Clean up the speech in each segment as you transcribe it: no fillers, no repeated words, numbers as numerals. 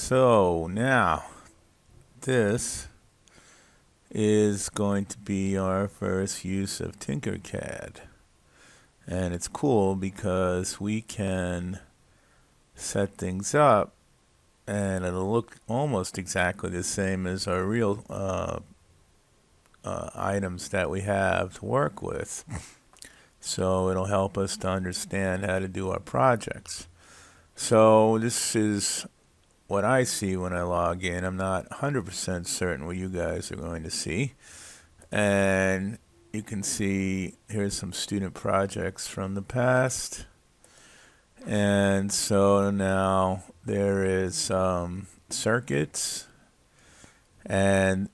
So now this is going to be our first use of TinkerCAD. And it's cool because we can set things up and it'll look almost exactly the same as our real items that we have to work with. So it'll help us to understand how to do our projects. So this is what I see when I log in. I'm not 100% certain what you guys are going to see. And you can see here's some student projects from the past. And so now there is circuits. And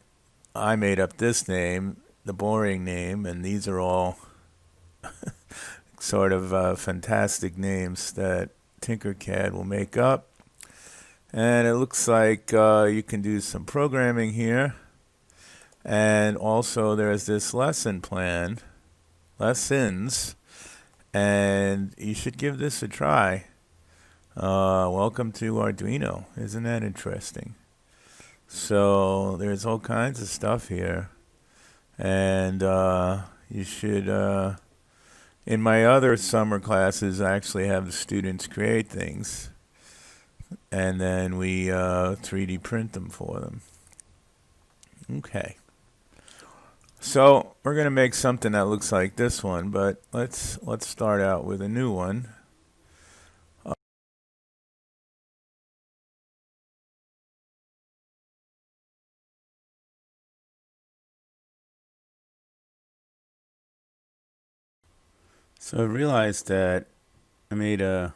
I made up this name, the boring name, and these are all sort of fantastic names that TinkerCAD will make up. And it looks like you can do some programming here. And also there's this lesson plan, lessons, and you should give this a try. Welcome to Arduino. Isn't that interesting? So there's all kinds of stuff here. And you should, in my other summer classes, I actually have the students create things. And then we 3D print them for them. Okay. So we're going to make something that looks like this one, but let's start out with a new one. So I realized that I made a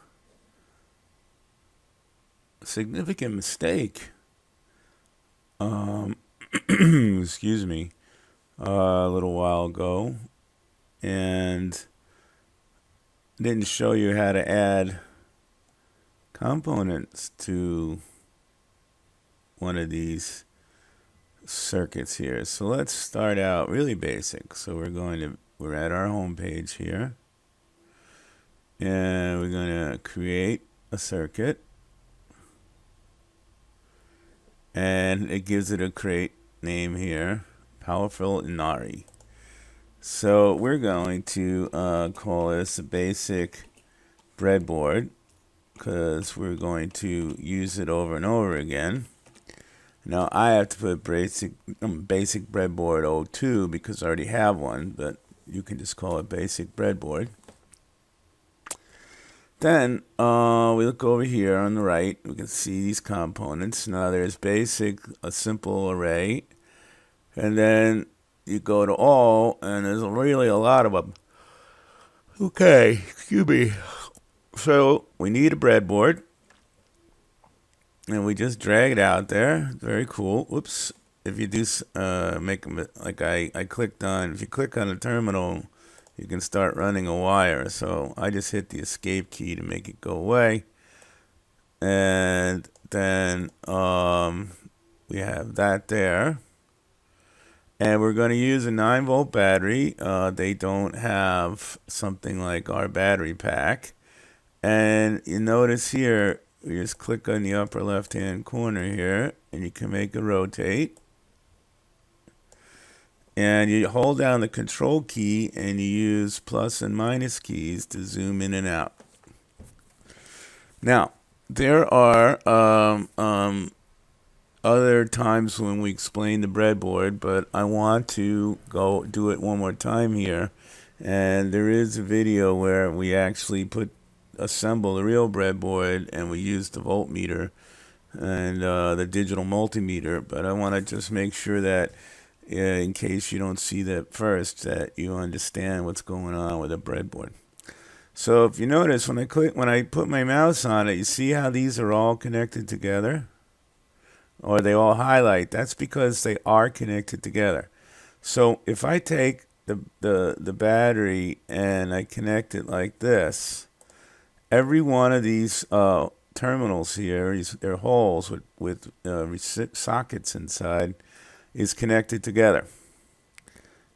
significant mistake. Excuse me. A little while ago, and didn't show you how to add components to one of these circuits here. So let's start out really basic. So we're at our home page here, and we're going to create a circuit, and it gives it a create name here, Powerful Inari. So we're going to call this a basic breadboard because we're going to use it over and over again. Now I have to put basic breadboard 02 because I already have one, but you can just call it basic breadboard. Then we look over here on the right, we can see these components. Now there's basic, a simple array, and then you go to all, and there's really a lot of them. Okay, excuse me. So we need a breadboard, and we just drag it out there. Very cool. Whoops. If you do make them like I clicked on, if you click on the terminal, you can start running a wire. So I just hit the escape key to make it go away. And then we have that there. And we're going to use a 9-volt battery. They don't have something like our battery pack. And you notice here, you just click on the upper left-hand corner here, and you can make it rotate. And you hold down the control key, and you use plus and minus keys to zoom in and out. Now, there are other times when we explain the breadboard, but I want to go do it one more time here. And there is a video where we actually assemble the real breadboard, and we use the voltmeter and the digital multimeter. But I want to just make sure that in case you don't see that first, that you understand what's going on with a breadboard. So if you notice, when I put my mouse on it, you see how these are all connected together? Or they all highlight. That's because they are connected together. So if I take the battery and I connect it like this, every one of these terminals here, they're holes with sockets inside, is connected together.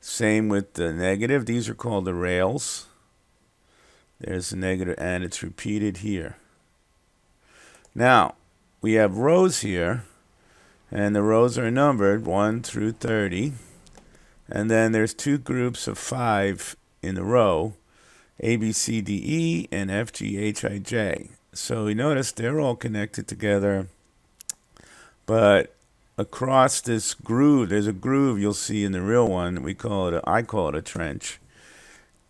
Same with the negative. These are called the rails. There's the negative, and it's repeated here. Now, we have rows here, and the rows are numbered 1 through 30. And then there's two groups of 5 in the row, A, B, C, D, E, and F, G, H, I, J. So we notice they're all connected together, but across this groove, there's a groove you'll see in the real one. I call it a trench.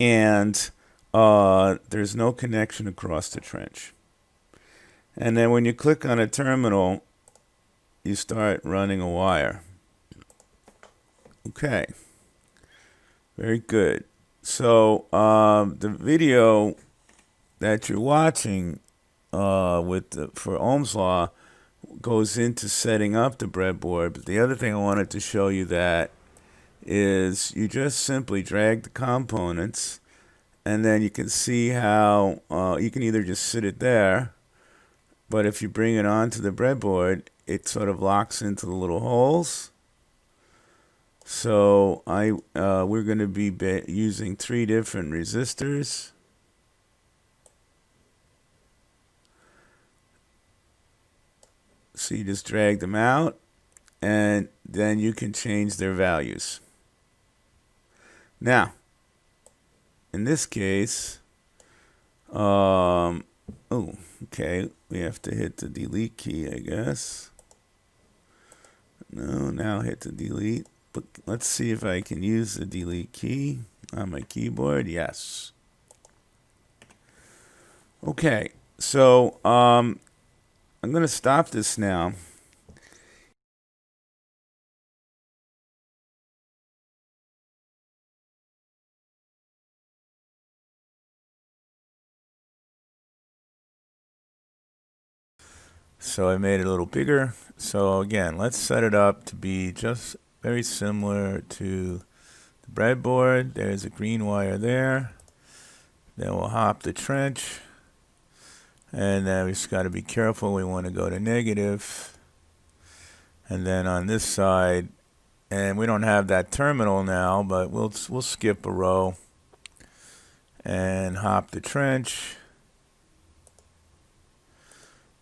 And there's no connection across the trench. And then when you click on a terminal, you start running a wire. Okay. Very good. So the video that you're watching for Ohm's law goes into setting up the breadboard. But the other thing I wanted to show you that is you just simply drag the components, and then you can see how you can either just sit it there, but if you bring it onto the breadboard, it sort of locks into the little holes. So we're going to be using 3 different resistors. So you just drag them out, and then you can change their values. Now, in this case, okay, we have to hit the delete key, I guess. No, now hit the delete. But let's see if I can use the delete key on my keyboard. Yes. Okay, so I'm going to stop this now. So I made it a little bigger. So again, let's set it up to be just very similar to the breadboard. There's a green wire there. Then we'll hop the trench. And then we just got to be careful. We want to go to negative. And then on this side, and we don't have that terminal now, but we'll skip a row and hop the trench.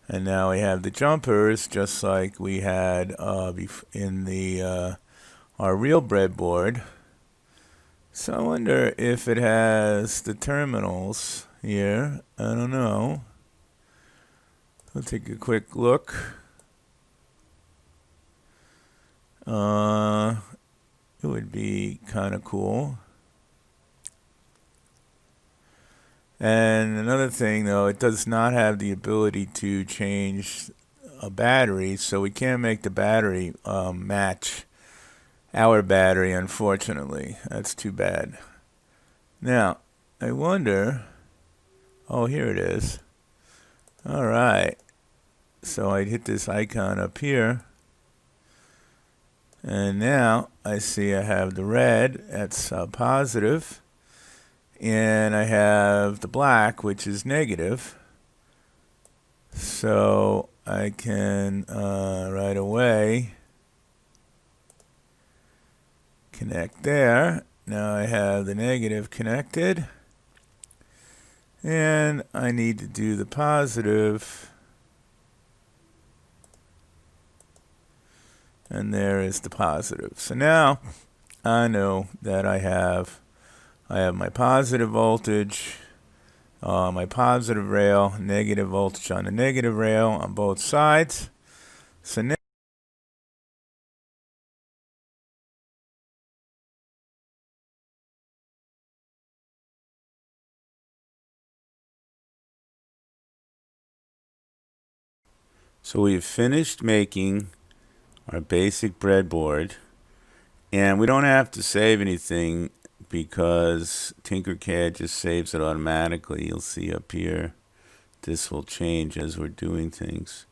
And now we have the jumpers just like we had in the our real breadboard. So I wonder if it has the terminals here. I don't know. We'll take a quick look. It would be kind of cool. And another thing, though, it does not have the ability to change a battery, so we can't make the battery match our battery, unfortunately. That's too bad. Now, I wonder... Oh, here it is. All right. So I'd hit this icon up here. And now I see I have the red, that's positive. And I have the black, which is negative. So I can right away connect there. Now I have the negative connected. And I need to do the positive. And there is the positive. So now I know that I have my positive voltage, my positive rail, negative voltage on the negative rail on both sides. So now we've finished making our basic breadboard, and we don't have to save anything because TinkerCAD just saves it automatically. You'll see up here this will change as we're doing things.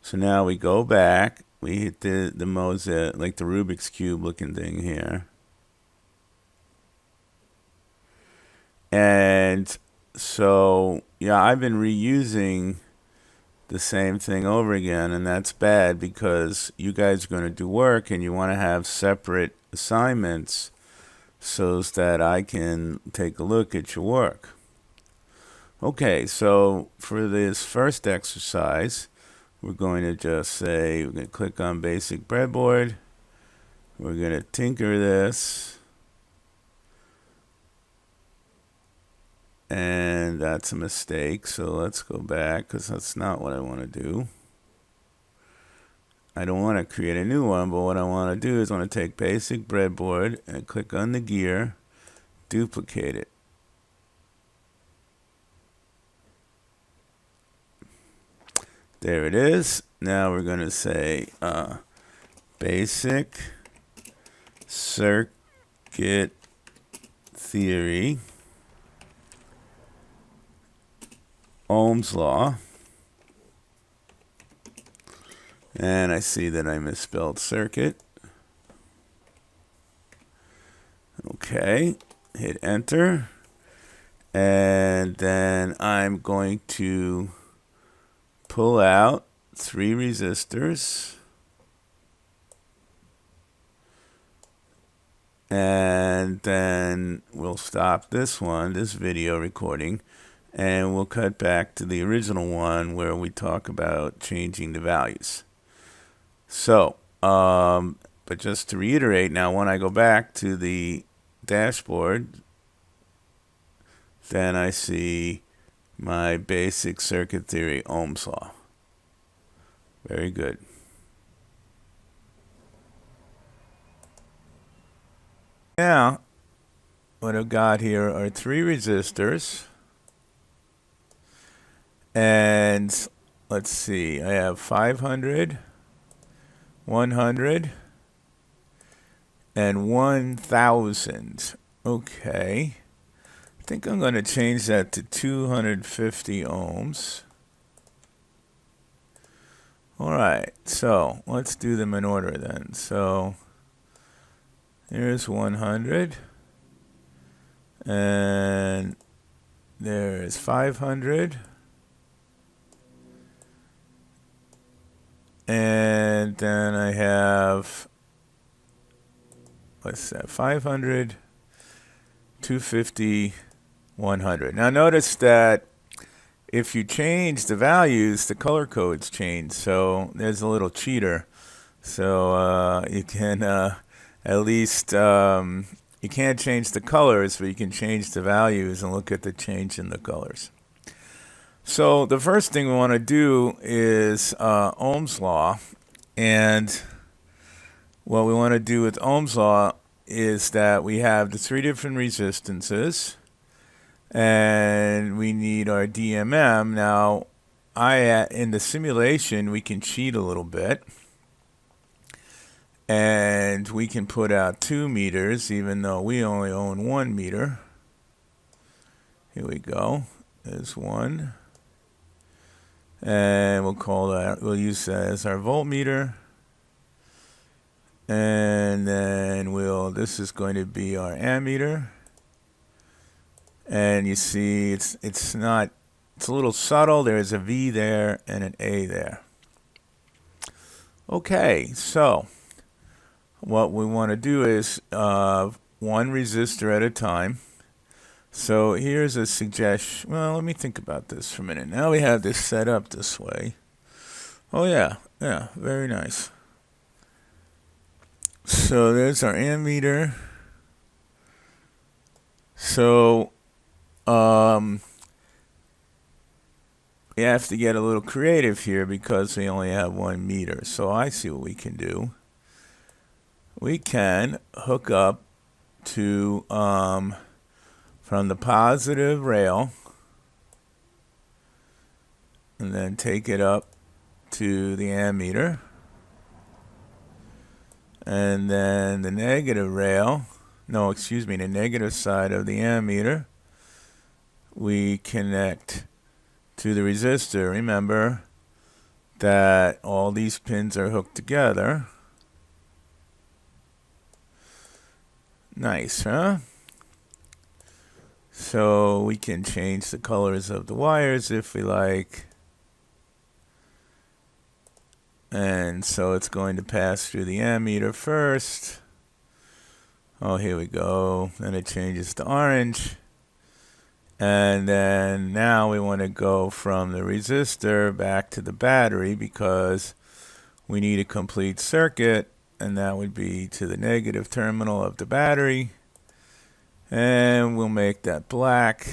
So now we go back, we hit the mosaic, like the Rubik's Cube looking thing here, and so yeah, I've been reusing the same thing over again, and that's bad because you guys are going to do work and you want to have separate assignments so that I can take a look at your work. Okay, so for this first exercise, we're going to just say, we're going to click on basic breadboard. We're going to tinker this. And that's a mistake. So let's go back because that's not what I want to do. I don't want to create a new one, but what I want to do is I want to take basic breadboard and click on the gear, duplicate it. There it is. Now we're going to say basic circuit theory, Ohm's law. And I see that I misspelled circuit. Okay, hit enter. And then I'm going to pull out 3 resistors. And then we'll stop this video recording, and we'll cut back to the original one where we talk about changing the values. So, but just to reiterate now, when I go back to the dashboard, then I see my basic circuit theory Ohm's law. Very good. Now, what I've got here are 3 resistors. And let's see, I have 500, 100, and 1000. Okay. I think I'm going to change that to 250 ohms. Alright, so let's do them in order then. So here's 100, and there's 500, and then I have, what's that, 500, 250, 100. Now notice that if you change the values, the color codes change. So there's a little cheater. So you can at least, you can't change the colors, but you can change the values and look at the change in the colors. So the first thing we want to do is Ohm's law. And what we want to do with Ohm's law is that we have the 3 different resistances, and we need our DMM. Now, in the simulation, we can cheat a little bit, and we can put out 2 meters, even though we only own 1 meter. Here we go. There's 1. And we'll use that as our voltmeter. And then this is going to be our ammeter. And you see it's a little subtle. There's a V there and an A there. Okay, so what we want to do is 1 resistor at a time. So here's a suggestion. Well, let me think about this for a minute. Now we have this set up this way. Oh yeah, very nice. So there's our ammeter. So we have to get a little creative here because we only have 1 meter. So I see what we can do. We can hook up to from the positive rail, and then take it up to the ammeter, and then the negative rail, the negative side of the ammeter, we connect to the resistor. Remember that all these pins are hooked together. Nice, huh? So we can change the colors of the wires if we like. And so it's going to pass through the ammeter first. Oh, here we go. Then it changes to orange. And then now we want to go from the resistor back to the battery because we need a complete circuit, and that would be to the negative terminal of the battery. And we'll make that black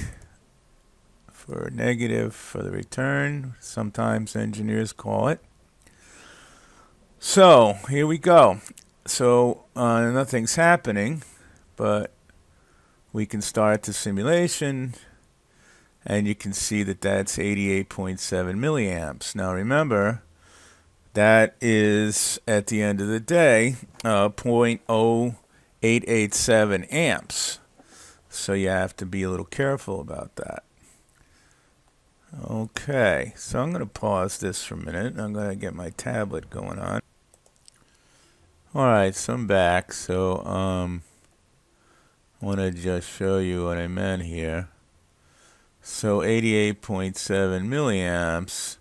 for negative for the return. Sometimes engineers call it. So here we go. So nothing's happening, but we can start the simulation, and you can see that that's 88.7 milliamps. Now remember, that is, at the end of the day, 0.0887 amps. So you have to be a little careful about that. Okay, so I'm going to pause this for a minute. I'm going to get my tablet going on. Alright, so I'm back. So I want to just show you what I meant here. So 88.7 milliamps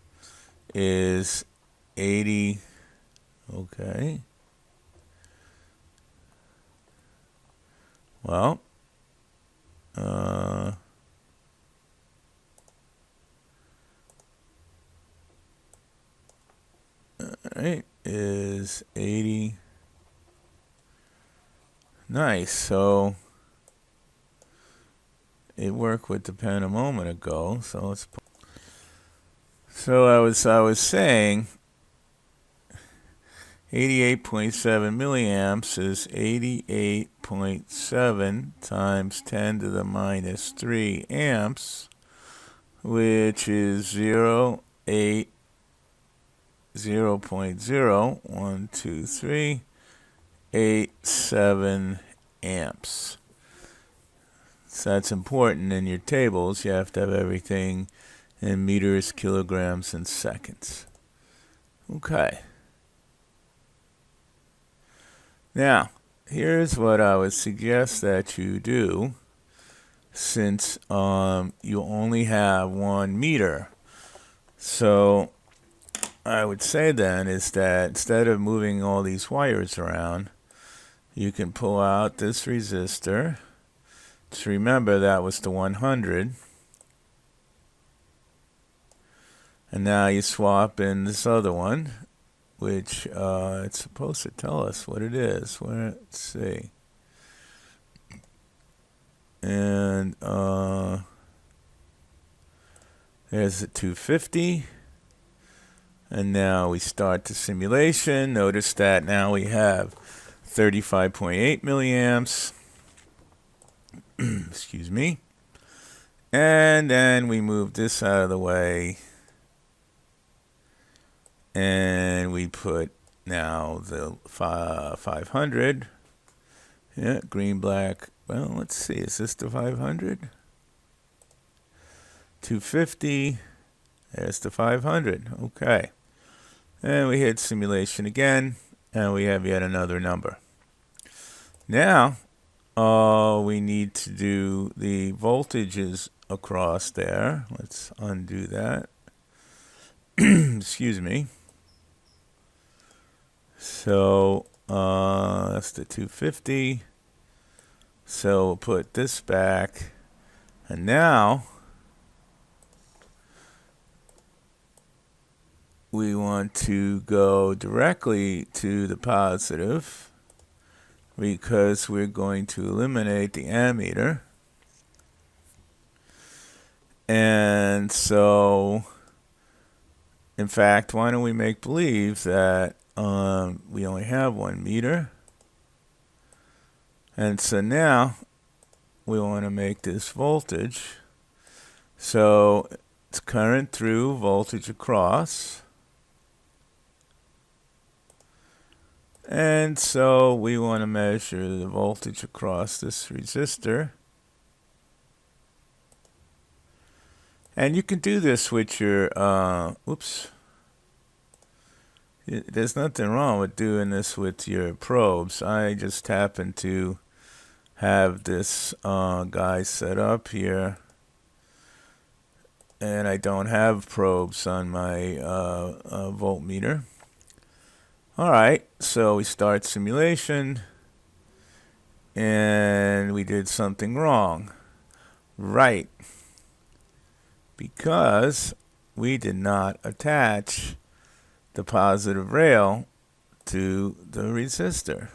is 80. Okay. Well, alright, is 80. Nice. So it worked with the pen a moment ago. So let's. So I was saying 88.7 milliamps is 88.7 times 10 to the minus 3 amps, which is 0.0.12387 amps. So that's important in your tables. You have to have everything in meters, kilograms, and seconds. Okay. Now, here's what I would suggest that you do, since you only have 1 meter. So I would say then is that instead of moving all these wires around, you can pull out this resistor. Just remember that was the 100. And now you swap in this other one, which it's supposed to tell us what it is. Let's see. And there's the 250. And now we start the simulation. Notice that now we have 35.8 milliamps. Excuse me. And then we move this out of the way. And we put now the 500. Yeah, green, black. Well, let's see. Is this the 500? 250. There's the 500. Okay. And we hit simulation again. And we have yet another number. Now, we need to do the voltages across there. Let's undo that. Excuse me. So that's the 250. So we'll put this back. And now we want to go directly to the positive because we're going to eliminate the ammeter. And so, in fact, why don't we make believe that we only have 1 meter. And so now we want to make this voltage. So it's current through, voltage across. And so we want to measure the voltage across this resistor. And you can do this with your, there's nothing wrong with doing this with your probes. I just happen to have this guy set up here. And I don't have probes on my voltmeter. Alright, so we start simulation. And we did something wrong. Right. because we did not attach the positive rail to the resistor.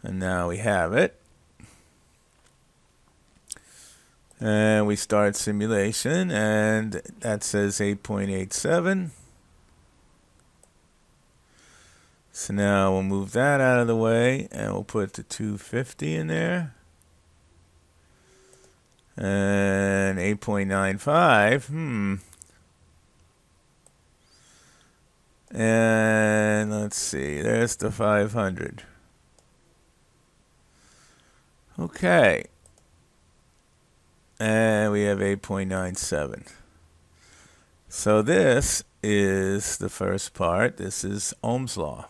And now we have it. And we start simulation, and that says 8.87. So now we'll move that out of the way, and we'll put the 250 in there. And 8.95, And let's see, there's the 500. Okay. And we have 8.97. So this is the first part. This is Ohm's law.